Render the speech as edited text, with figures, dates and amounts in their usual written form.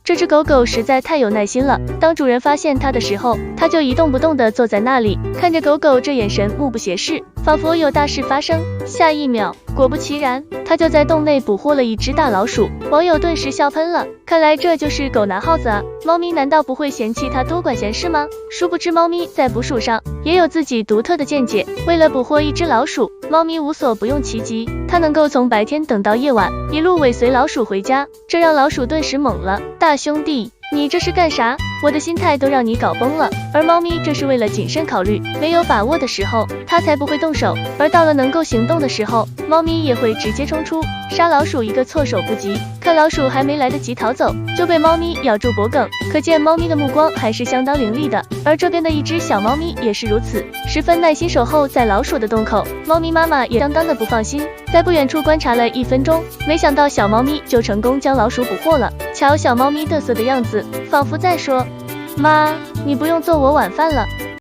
这只狗狗实在太有耐心了，当主人发现它的时候，它就一动不动地坐在那里，看着狗狗，这眼神目不斜视，仿佛有大事发生。下一秒，果不其然，它就在洞内捕获了一只大老鼠。网友顿时笑喷了，看来这就是狗拿耗子啊！猫咪难道不会嫌弃它多管闲事吗？殊不知猫咪在捕鼠上也有自己独特的见解。为了捕获一只老鼠，猫咪无所不用其极，它能够从白天等到夜晚，一路尾随老鼠回家，这让老鼠顿时懵了。大兄弟，你这是干啥？我的心态都让你搞崩了。而猫咪这是为了谨慎考虑，没有把握的时候，它才不会动手，而到了能够行动的时候，猫咪也会直接冲出，杀老鼠一个措手不及。看老鼠还没来得及逃走，就被猫咪咬住脖颈，可见猫咪的目光还是相当凌厉的。而这边的一只小猫咪也是如此，十分耐心守候在老鼠的洞口。猫咪妈妈也相当的不放心，在不远处观察了1分钟，没想到小猫咪就成功将老鼠捕获了。瞧小猫咪嘚瑟的样子，仿佛在说，妈，你不用做我晚饭了。